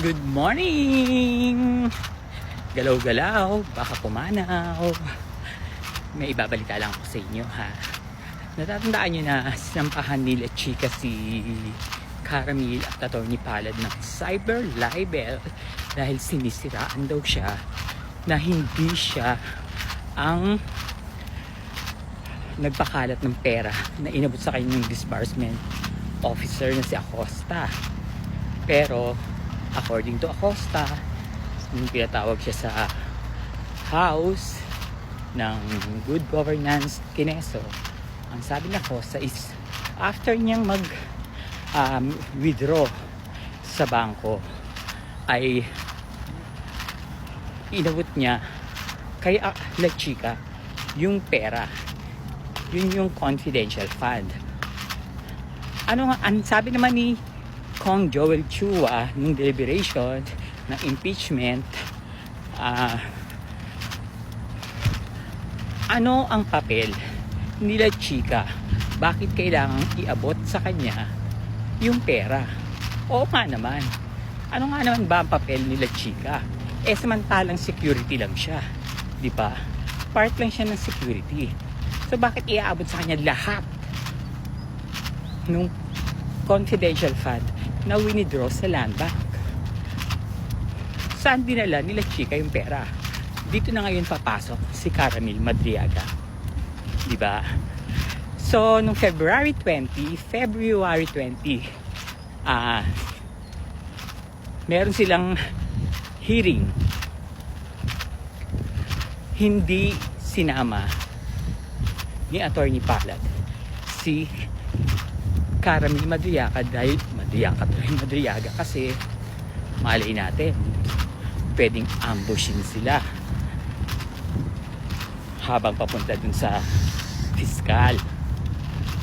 Good morning! Galaw-galaw, baka pumanaw. May ibabalita lang ako sa inyo ha. Natatandaan nyo na sinampahan nila chika si Caramil at Atty. Palad ng cyber libel dahil sinisiraan daw siya na hindi siya ang nagpakalat ng pera na inabot sa kanyang disbursement officer na si Acosta. Pero according to Acosta, nung pinatawag siya sa house ng good governance Kineso, ang sabi na Acosta is after niyang mag withdraw sa bangko ay inabot niya kay La Chica yung pera. Yun yung confidential fund. Ano nga, ang sabi naman ni Kong Joel Chua nung deliberation ng impeachment, ano ang papel nila Chica? Bakit kailangang iabot sa kanya yung pera? Oo nga naman. Ano nga naman ba ang papel nila Chica? Eh samantalang security lang siya, di ba? Part lang siya ng security. So bakit iaabot sa kanya lahat nung confidential fund na winidraw sa land bank? Saan dinala nila Chica yung pera? Dito na ngayon papasok si Caramil Madriaga, di ba? So nung February 20, meron silang hearing. Hindi sinama ni Atty. Palad si Caramil Madriaga dahil Madriaga kasi malay natin pwedeng ambushin sila habang papunta dun sa fiskal.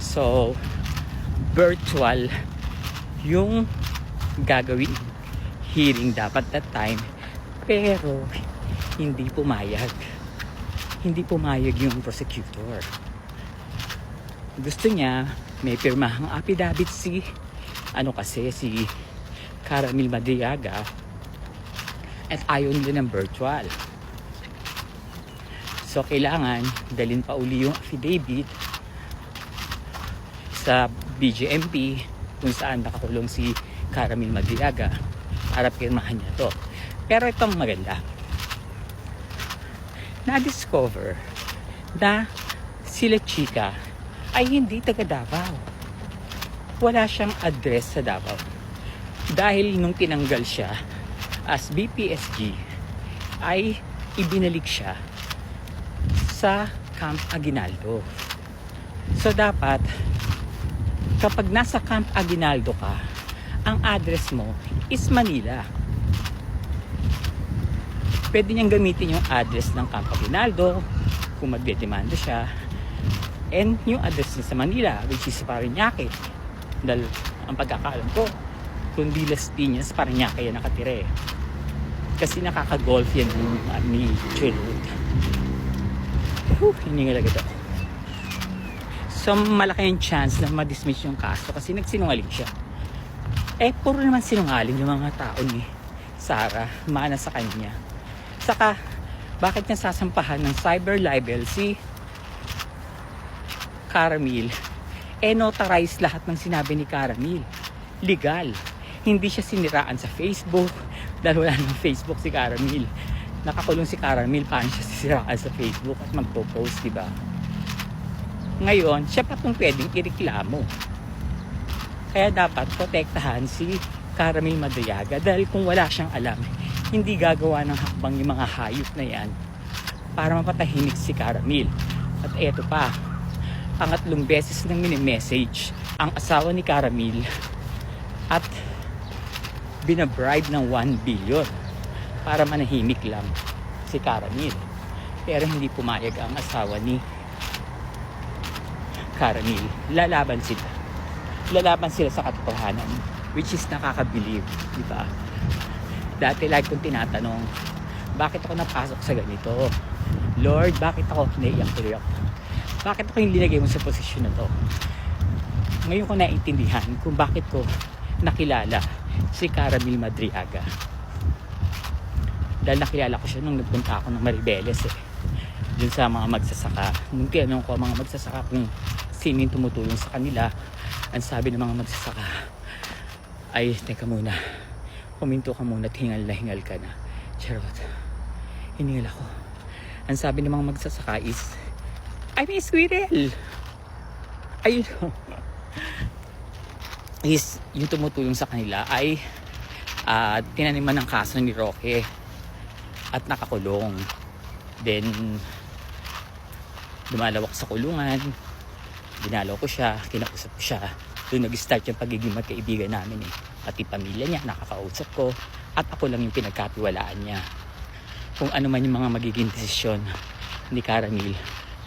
So virtual yung gagawin hearing dapat that time, pero hindi pumayag yung prosecutor. Gusto niya may pirmahang affidavit si Caramil Madriaga at ayaw nila ng virtual. So kailangan dalhin pa uli yung affidavit sa BJMP kung saan nakakulong si Caramil Madriaga para pirmahan niya to. Pero itong maganda, na-discover na sila Chica ay hindi taga Davao. Wala siyang address sa Davao. Dahil nung tinanggal siya as BPSG, ay ibinalik siya sa Camp Aguinaldo. So dapat, kapag nasa Camp Aguinaldo ka, ang address mo is Manila. Pwede niyang gamitin yung address ng Camp Aguinaldo kung magdedemanda siya, and yung address niya sa Manila, which is Parañaque. Dahil ang pagkakaalam ko, kundi Las Piñas, Parañaque yan nakatira eh. Kasi nakaka-golf yan ni Chulud. Hiningalag ito. So malaki yung chance na ma-dismiss yung kaso kasi nagsinungaling siya. Eh puro naman sinungaling yung mga tao ni Sara, mana sa kanya. Saka bakit niya sasampahan ng cyber libel si Caramil? Eh notarize lahat ng sinabi ni Caramil. Legal. Hindi siya siniraan sa Facebook dahil wala ng Facebook si Caramil. Nakakulong si Caramil, paano siya sisiraan sa Facebook at magpo-post, diba? Ngayon, siya pa itong pwedeng ireklamo. Kaya dapat protektahan si Caramil Madriaga dahil kung wala siyang alam, hindi gagawa ng hakbang yung mga hayop na yan para mapatahimik si Caramil. At eto pa, pangatlong beses nang mini-message ang asawa ni Caramil at binabribe ng 1 billion para manahimik lang si Caramil. Pero hindi pumayag ang asawa ni Caramil. Lalaban sila sa katotohanan, which is nakakabilib, di ba? Dati lagi kong tinatanong, bakit ako napasok sa ganito? Lord, bakit ako naiyak tuloy ako? Bakit ako yung linagay mo sa posisyon na to? Ngayon ko naiintindihan kung bakit ko nakilala si Caramil Madriaga. Dahil nakilala ko siya nung nagpunta ako ng Maribeles dun sa mga magsasaka. Nung tinanong ko ang mga magsasaka kung sino yung tumutulong sa kanila, ang sabi ng mga magsasaka ay, teka muna, huminto ka muna at hingal na hingal ka na. Charot. Hiningal ako. Ang sabi ng mga magsasaka is, I may squirrel. Ayun. Is, yung tumutulong sa kanila ay tinaniman ng kaso ni Roque at nakakulong. Then, dumalawak sa kulungan, dinalaw ko siya, kinausap ko siya. Doon nag-start yung pagiging magkaibigan namin Pati pamilya niya, nakakausap ko. At ako lang yung pinagkatiwalaan niya. Kung ano man yung mga magiging desisyon ni Caramil,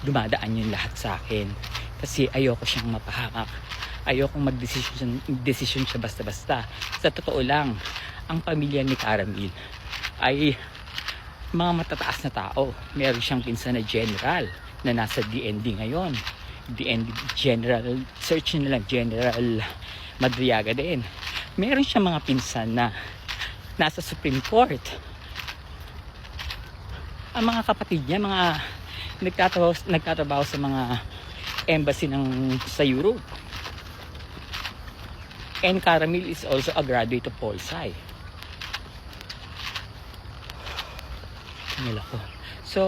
dumadaan yung lahat sa akin. Kasi ayoko siyang mapahamak. Ayokong mag-desisyon siya basta-basta. Sa totoo lang, ang pamilya ni Caramil ay mga matataas na tao. Meron siyang pinsan na general na nasa DND ngayon. DND General, search nyo lang, General Madriaga din. Meron siyang mga pinsan na nasa Supreme Court. Ang mga kapatid niya, mga nagtatrabaho sa mga embassy sa Europe. And Caramil is also a graduate of Pol Sci. Nila ko. So,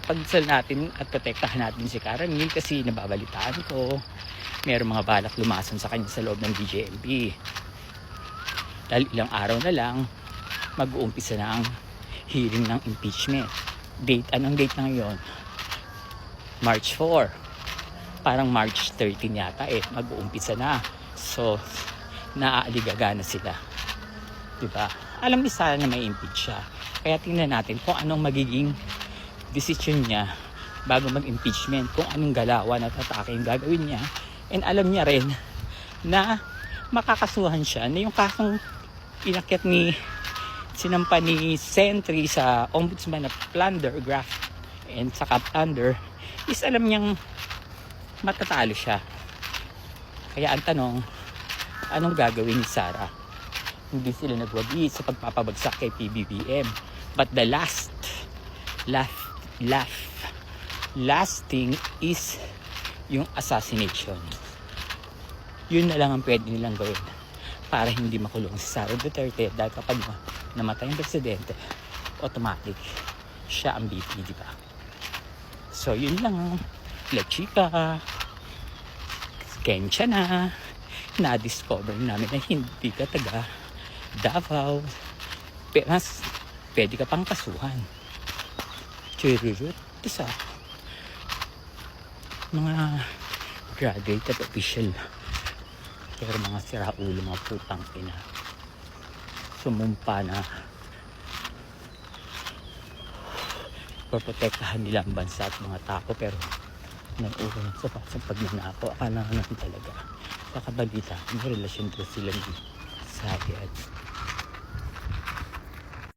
pagdasal natin at protektahan natin si Caramil kasi nababalitaan ko mayroong mga balak lumason sa kanya sa loob ng DJMP. Dahil ilang araw na lang mag-uumpisa na ang hearing ng impeachment. Anong date na ngayon? March 4. Parang March 13 yata mag-uumpisa na. So, naaaligagana sila. Diba? Alam ni sana na may impeach siya. Kaya tingnan natin kung anong magiging decision niya bago mag-impeachment, kung anong galawan at atake yung gagawin niya. And alam niya rin na makakasuhan siya na yung kasong inakyat sinampa ni Sentry sa ombudsman na plunder, graft, and saka plunder, is alam niyang matatalo siya. Kaya ang tanong, anong gagawin ni Sara? Hindi sila nagwagi sa pagpapabagsak kay PBBM. But the last thing is yung assassination. Yun na lang ang pwede nilang gawin para hindi makulong si Sara Duterte, dahil kapag namatay ang presidente, automatic siya ang VP, di ba? So yun lang, La Chica, Kensya na-discover namin na hindi ka taga Davao, pero pwede ka pang kasuhan. Chururut, isa mga graduate at official, pero mga siraulo, mga putang ina, sumumpa na protektahan nila ang bansa at mga tao, pero nag-uwan sa pagnanako. Akala naman talaga sa kabalita may relasyon ko sila ni Sayed.